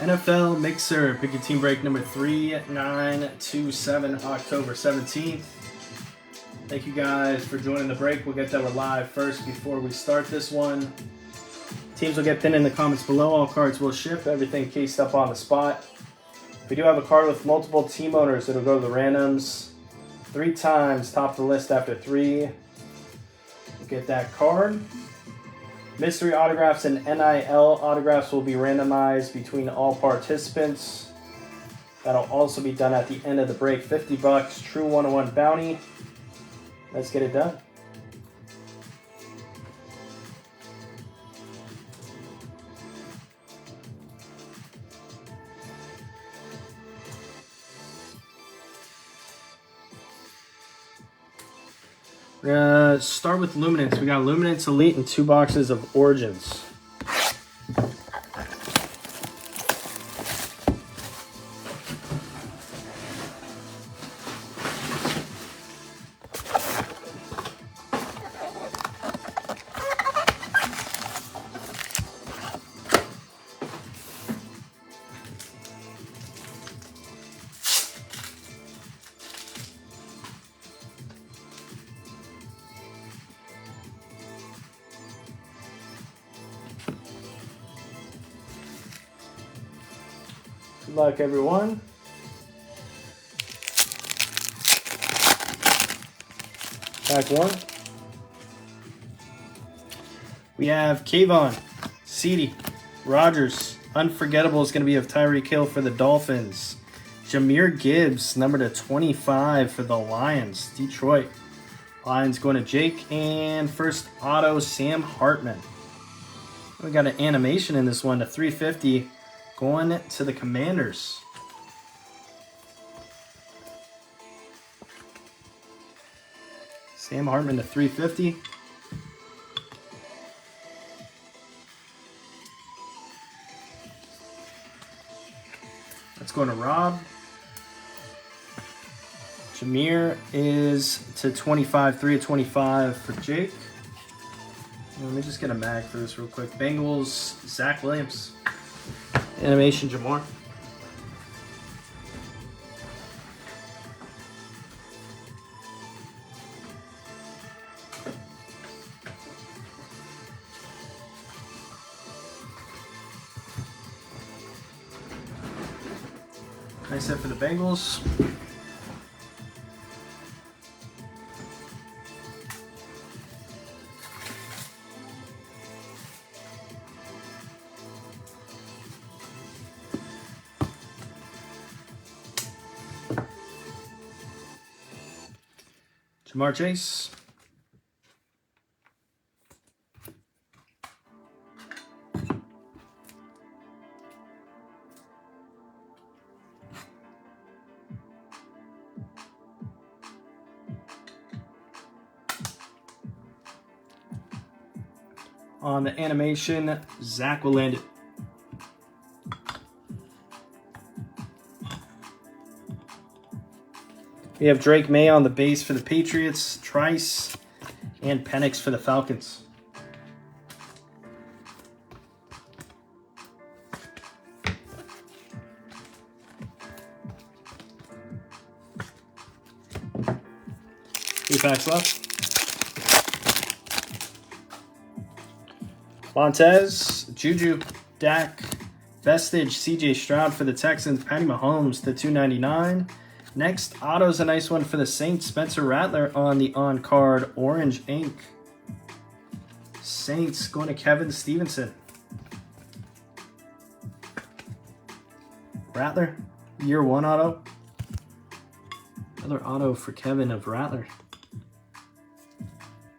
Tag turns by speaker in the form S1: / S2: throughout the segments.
S1: NFL Mixer, pick your team break number 3927, October 17th. Thank you guys for joining the break. We'll get that one live first before we start this one. Teams will get pinned in the comments below. All cards will ship. Everything cased up on the spot. If we do have a card with multiple team owners, it'll go to the randoms 3 times. Top the list after 3. We'll get that card. Mystery autographs and NIL autographs will be randomized between all participants. That'll also be done at the end of the break. $50, True 101 bounty. Let's get it done. We're going to start with Luminance. We got Luminance Elite and 2 boxes of Origins. Good luck, everyone. Pack 1. We have Kayvon, Ceedee, Rogers. Unforgettable is going to be of Tyreek Hill for the Dolphins. Jahmyr Gibbs, number to 25 for the Lions. Detroit. Lions going to Jake. And first auto, Sam Hartman. We got an animation in this one to 350. Going to the Commanders. Sam Hartman to 350. Let's go to Rob. Jahmyr is to 25, 3 of 25 for Jake. Let me just get a mag for this real quick. Bengals, Zach Williams. Animation, Jamar. Nice set for the Bengals. Jamar Chase. On the animation, Zach will land it. We have Drake May on the base for the Patriots, Trice, and Penix for the Falcons. Three packs left. Montez, Juju, Dak, Vestige, CJ Stroud for the Texans, Patty Mahomes to 299. Next, auto's a nice one for the Saints. Spencer Rattler on the on-card orange ink. Saints going to Kevin Stevenson. Rattler, year 1 auto. Another auto for Kevin of Rattler.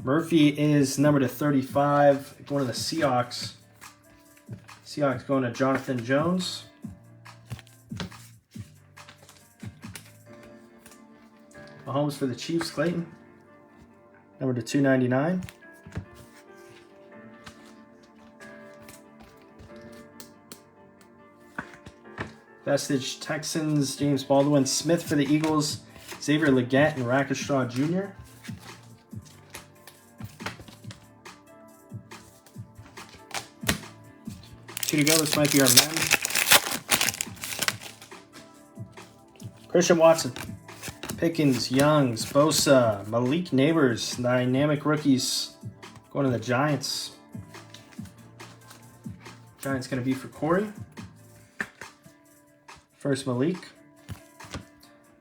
S1: Murphy is number to 35, going to the Seahawks. Seahawks going to Jonathan Jones. Mahomes for the Chiefs, Clayton. Number to 299. Vestige, Texans, James Baldwin. Smith for the Eagles, Xavier Legette and Rakestraw Jr. Two to go. This might be our men. Christian Watson, Pickens, Youngs, Bosa, Malik Neighbors, dynamic rookies going to the Giants. Giants going to be for Cory. First Malik.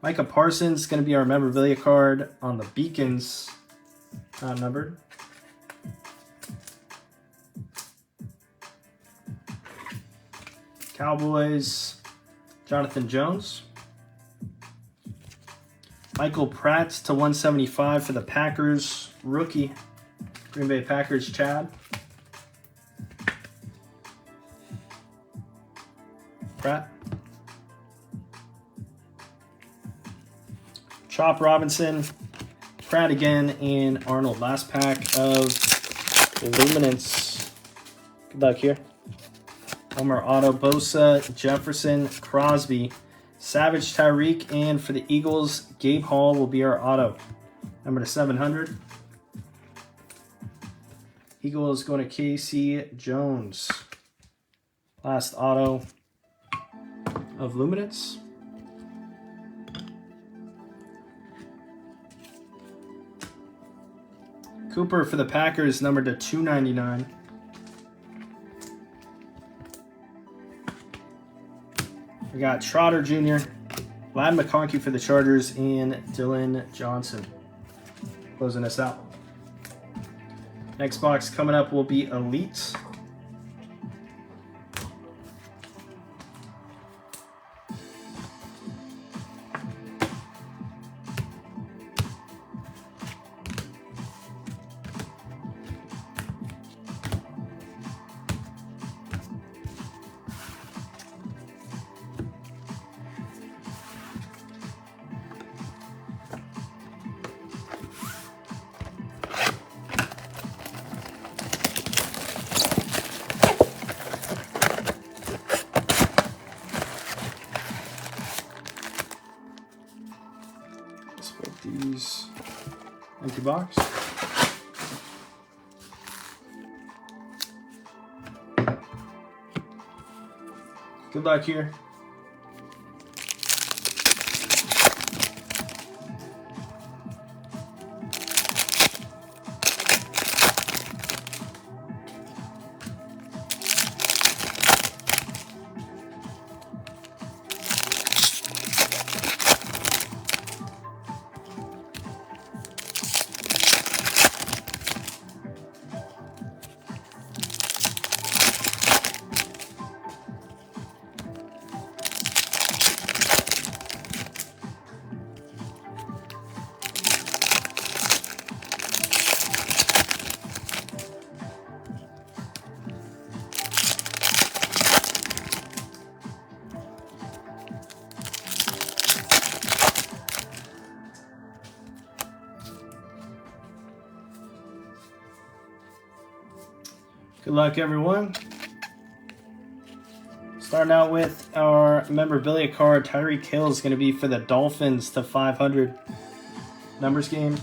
S1: Micah Parsons going to be our memorabilia card on the Beacons, numbered. Cowboys, Jonathan Jones. Michael Pratt to 175 for the Packers, rookie. Green Bay Packers, Chad. Pratt. Chop Robinson, Pratt again, and Arnold. Last pack of Luminance. Good luck here. Homer Auto, Bosa, Jefferson, Crosby, Savage, Tyreek, and for the Eagles, Gabe Hall will be our auto. Number to 700. Eagles going to Casey Jones. Last auto of Luminance. Cooper for the Packers, numbered to 299. We got Trotter Jr., Vlad McConkey for the Chargers, and Dylan Johnson closing us out. Next box coming up will be Elite. These empty box. Good luck here. Good luck, everyone. Starting out with our memorabilia card, Tyreek Hill is going to be for the Dolphins to 500. Numbers game.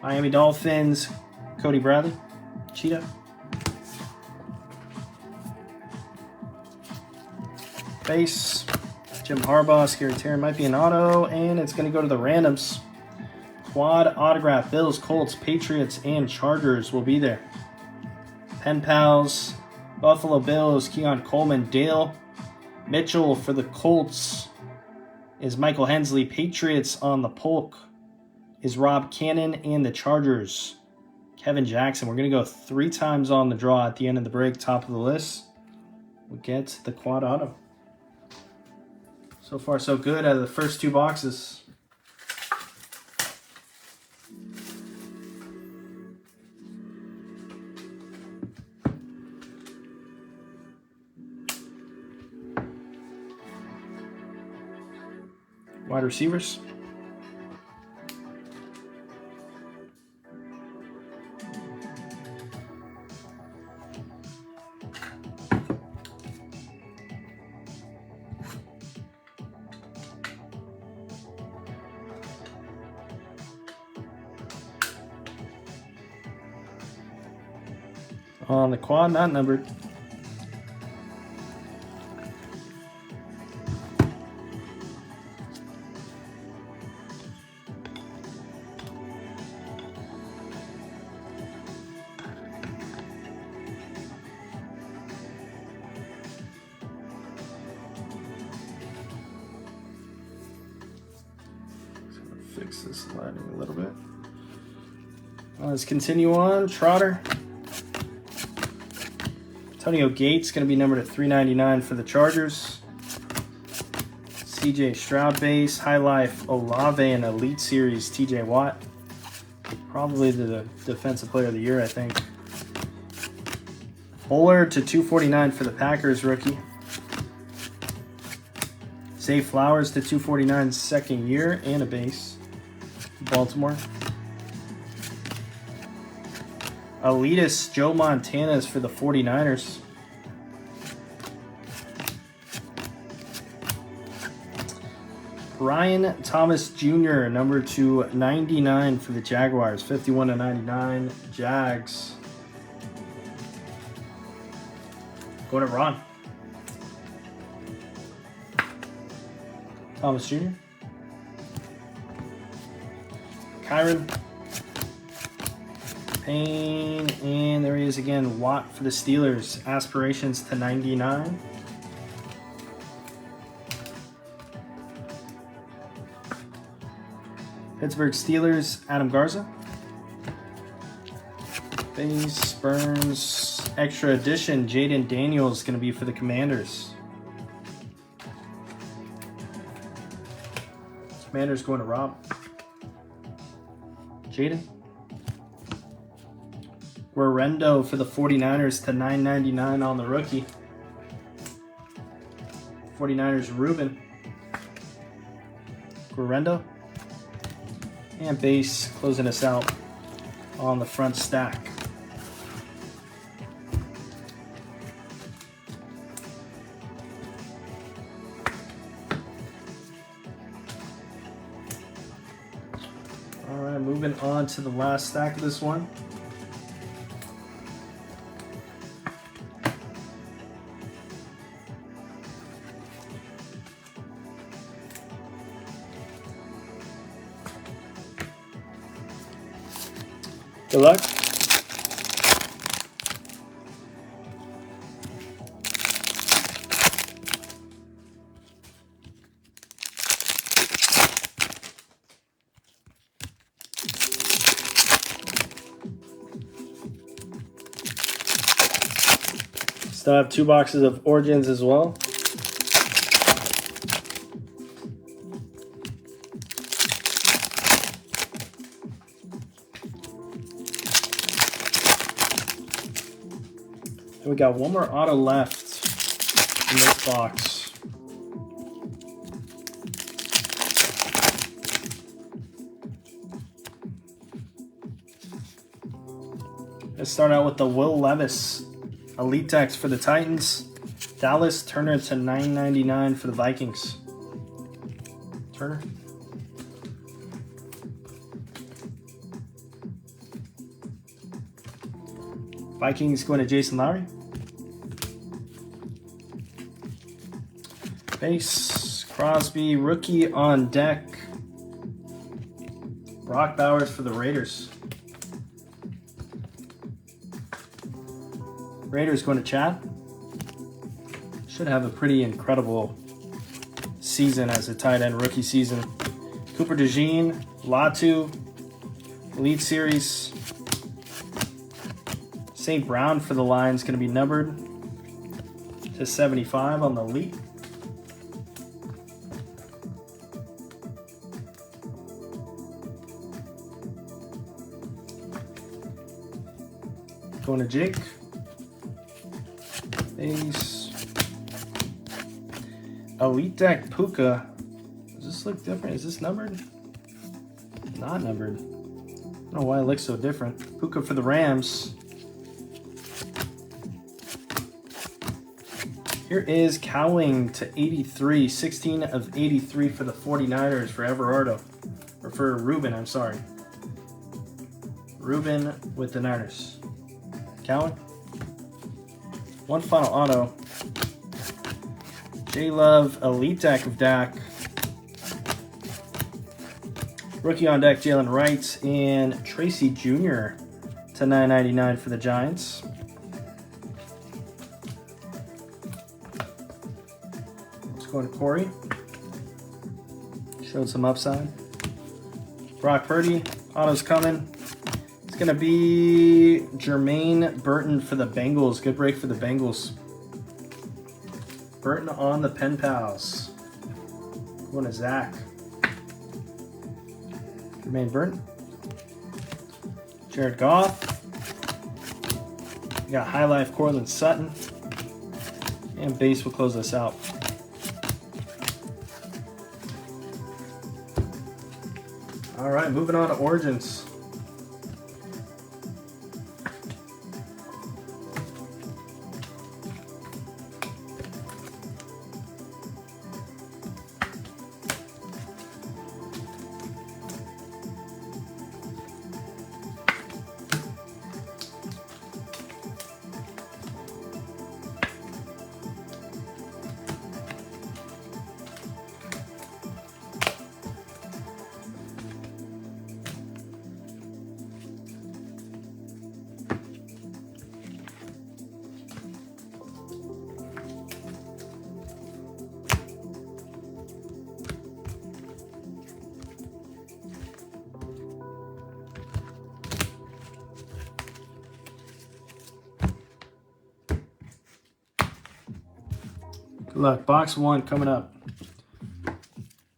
S1: Miami Dolphins, Cody Bradley, Cheetah. Base, Jim Harbaugh, Scary Terran might be an auto, and it's going to go to the randoms. Quad autograph, Bills, Colts, Patriots, and Chargers will be there. Pen Pals, Buffalo Bills, Keon Coleman, Dale Mitchell for the Colts is Michael Hensley. Patriots on the Polk is Rob Cannon, and the Chargers, Kevin Jackson. We're going to go 3 times on the draw at the end of the break. Top of the list, we'll get the quad auto. So far, so good out of the first 2 boxes. Wide receivers. On the quad, not numbered. fix this lighting a little bit. Let's continue on. Trotter. Antonio Gates going to be numbered to 399 for the Chargers. CJ Stroud base. High Life Olave and Elite Series TJ Watt. Probably the Defensive Player of the Year, I think. Bowler to 249 for the Packers rookie. Zay Flowers to 249 second year and a base. Baltimore. Elitist Joe Montana is for the 49ers. Ryan Thomas Jr., number 299 for the Jaguars. 51/99 Jags. Going to Ron. Thomas Jr. Kyron. Payne. And there he is again. Watt for the Steelers. Aspirations to 99. Pittsburgh Steelers, Adam Garza. Base, Burns, extra edition, Jaden Daniels going to be for the Commanders. Commanders going to Rob. Jaden. Guerrendo for the 49ers to 999 on the rookie. 49ers, Reuben. Guerrendo. And base closing us out on the front stack. All right, moving on to the last stack of this one. Good luck. Still have 2 boxes of Origins as well. We got one more auto left in this box. Let's start out with the Will Levis Elite Text for the Titans. Dallas Turner to 999 for the Vikings. Turner. Vikings going to Jason Lowery. Base, Crosby, rookie on deck. Brock Bowers for the Raiders. Raiders going to Chad. Should have a pretty incredible season as a tight end rookie season. Cooper DeJean, Latu, Elite Series. St. Brown for the Lions going to be numbered to 75 on the Elite. Going to Jake. Base. Elite Deck Puka. Does this look different? Is this numbered? Not numbered. I don't know why it looks so different. Puka for the Rams. Here is Cowling to 83. 16 of 83 for the 49ers for Everardo. Or for Reuben, I'm sorry. Reuben with the Niners. Cowling. One final auto. J Love Elite Deck of Dak. Rookie on deck Jalen Wright and Tracy Jr. to 999 for the Giants. Let's go to Cory. Showed some upside. Brock Purdy, auto's coming. It's going to be Jermaine Burton for the Bengals. Good break for the Bengals. Burton on the Pen Pals. Going to Zach. Jermaine Burton. Jared Goff. We got High Life Cortland Sutton. And base will close us out. All right, moving on to Origins. Good luck. Box 1 coming up.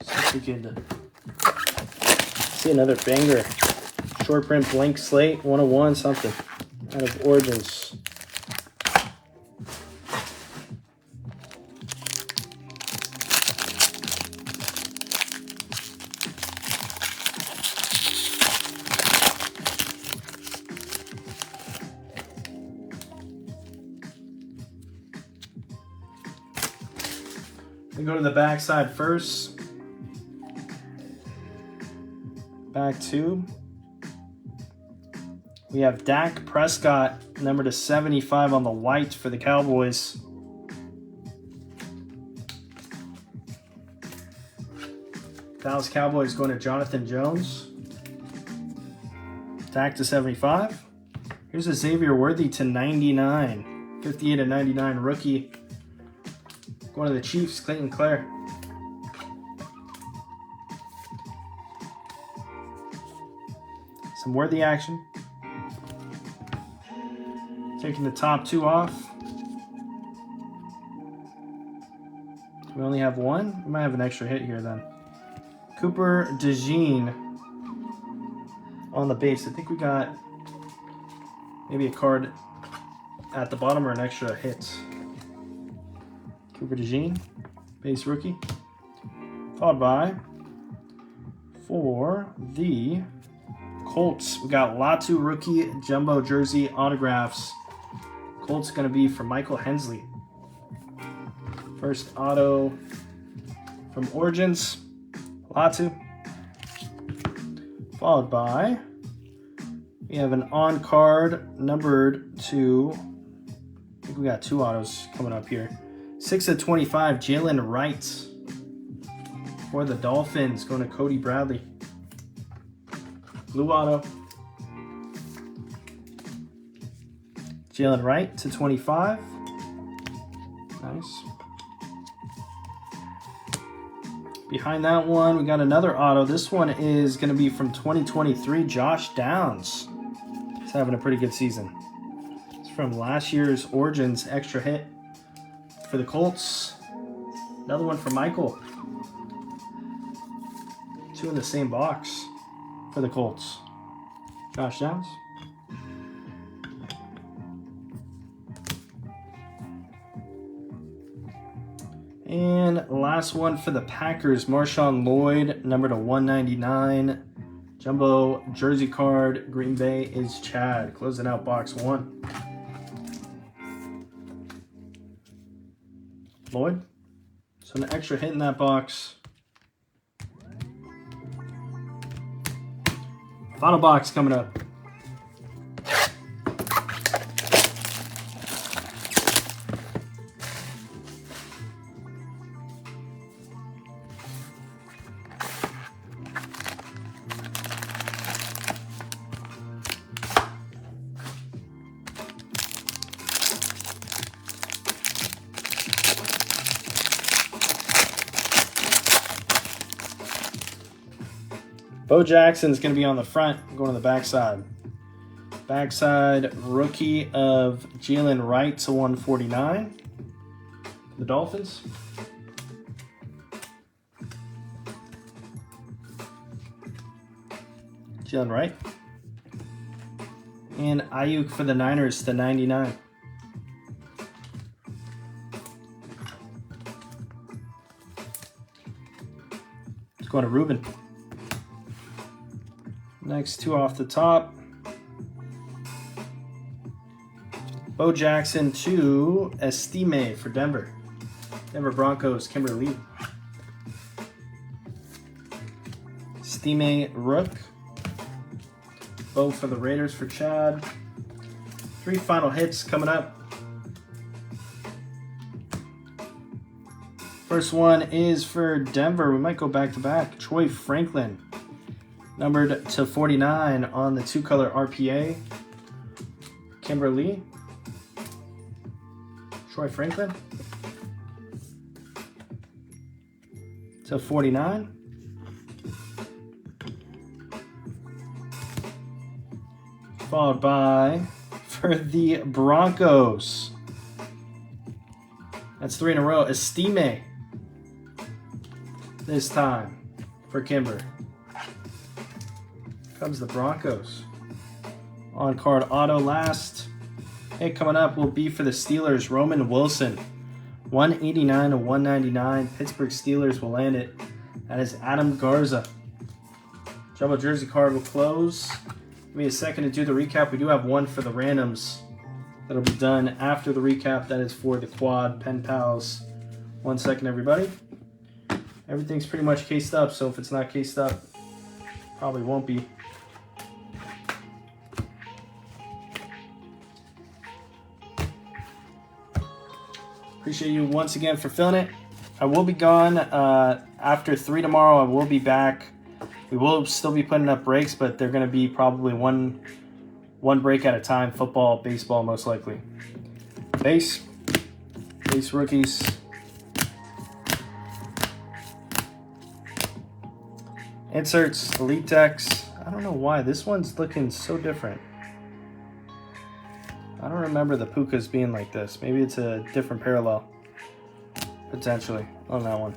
S1: See if we can see another banger. Short print blank slate, 101 something out of Origins. We go to the back side first. Back 2. We have Dak Prescott, number /75 on the white for the Cowboys. Dallas Cowboys going to Jonathan Jones. Dak /75. Here's a Xavier Worthy /99. 58/99 rookie. Going to the Chiefs, Clayton Clair. Some Worthy action. Taking the top 2 off. We only have 1. We might have an extra hit here then. Cooper DeJean on the base. I think we got maybe a card at the bottom or an extra hit. Cooper DeJean, base rookie. Followed by, for the Colts, we got Latu rookie jumbo jersey autographs. Colts going to be for Michael Hensley. First auto from Origins, Latu. Followed by, we have an on-card numbered to, I think we got 2 autos coming up here. 6/25, Jalen Wright for the Dolphins, going to Cody Bradley. Blue auto. Jalen Wright /25. Nice. Behind that one, we got another auto. This one is going to be from 2023, Josh Downs. He's having a pretty good season. It's from last year's Origins extra hit for the Colts. Another one for Michael. 2 in the same box for the Colts. Josh Downs. And last one for the Packers, Marshawn Lloyd, number /199. Jumbo jersey card, Green Bay is Chad. Closing out box 1. Lloyd. So an extra hit in that box. Final box coming up. Bo Jackson's going to be on the front. I'm going to the backside. Backside, rookie of Jalen Wright to 149. The Dolphins. Jalen Wright. And Ayuk for the Niners to 99. Let's go to Reuben. Next two off the top. Bo Jackson to Estime for Denver. Denver Broncos, Kimber. Estime Rook. Bo for the Raiders for Chad. 3 final hits coming up. First one is for Denver. We might go back to back. Troy Franklin. Numbered to 49 on the 2-color RPA. Kimber. Troy Franklin to 49. Followed by, for the Broncos, that's 3 in a row, Estime. This time for Kimber. Comes the Broncos. On card auto last. Hey, coming up will be for the Steelers, Roman Wilson. 189 to 199. Pittsburgh Steelers will land it. That is Adam Garza. Jumbo jersey card will close. Give me a second to do the recap. We do have one for the randoms that'll be done after the recap. That is for the quad pen pals. 1 second, everybody. Everything's pretty much cased up, so if it's not cased up, probably won't be. Appreciate you once again for filling it. I will be gone after 3 tomorrow. I will be back. We will still be putting up breaks, but they're going to be probably one break at a time. Football, baseball, most likely. Base rookies. Inserts, elite decks. I don't know why this one's looking so different. I don't remember the Pukas being like this. Maybe it's a different parallel, potentially, on that one.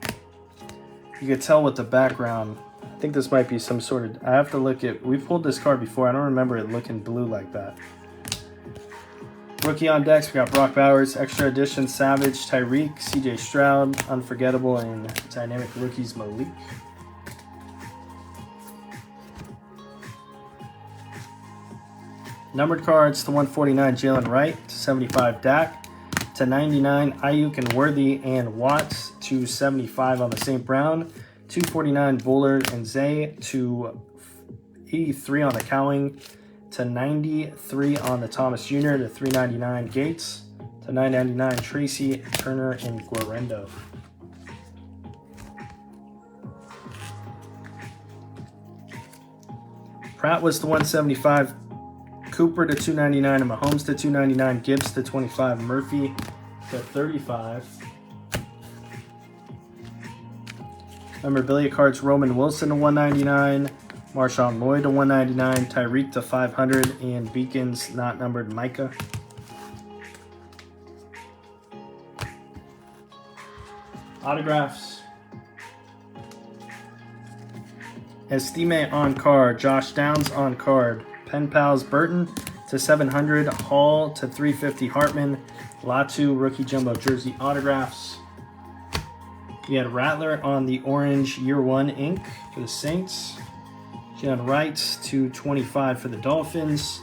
S1: You could tell with the background. I think this might be some sort of... I have to look at... We pulled this card before. I don't remember it looking blue like that. Rookie on decks. We got Brock Bowers, Extra Edition, Savage, Tyreek, CJ Stroud, Unforgettable, and Dynamic Rookies, Malik. Numbered cards to 149, Jalen Wright, to 75, Dak, to 99, Ayuk and Worthy and Watts, to 75 on the St. Brown, 249, Bullard and Zay, to 83 on the Cowing, to 93 on the Thomas Jr., to 399, Gates, to 999, Tracy, Turner, and Guarendo. Pratt was to 175, Cooper to 299, and Mahomes to 299, Gibbs to 25, Murphy to 35. Memorabilia cards, Roman Wilson to 199, Marshawn Lloyd to 199, Tyreek to 500, and Beacons not numbered, Micah. Autographs. Estime on card, Josh Downs on card, Pen Pals Burton to 700, Hall to 350, Hartman, Latu rookie jumbo jersey autographs. We had Rattler on the orange year 1 ink for the Saints. Jalen Wright to 25 for the Dolphins.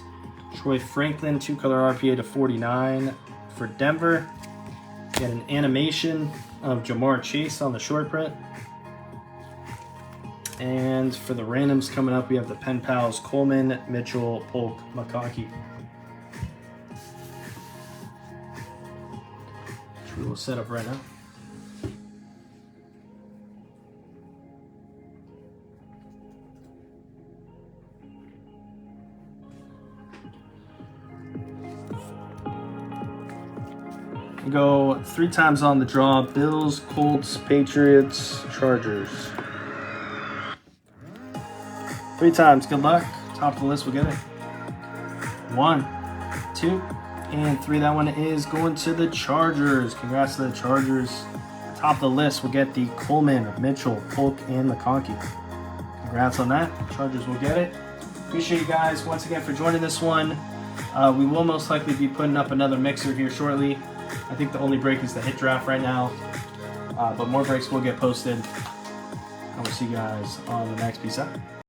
S1: Troy Franklin 2-color RPA to 49 for Denver. We had an animation of Jamar Chase on the short print. And for the randoms coming up, we have the Pen Pals, Coleman, Mitchell, Polk, McConkey. Which we will set up right now. Go 3 times on the draw. Bills, Colts, Patriots, Chargers. 3 times. Good luck. Top of the list, we'll get it. 1, 2, and 3. That one is going to the Chargers. Congrats to the Chargers. Top of the list, we'll get the Coleman, Mitchell, Polk, and McConkey. Congrats on that. Chargers will get it. Appreciate you guys once again for joining this one. We will most likely be putting up another mixer here shortly. I think the only break is the hit draft right now. But more breaks will get posted. And we'll see you guys on the next. Peace out.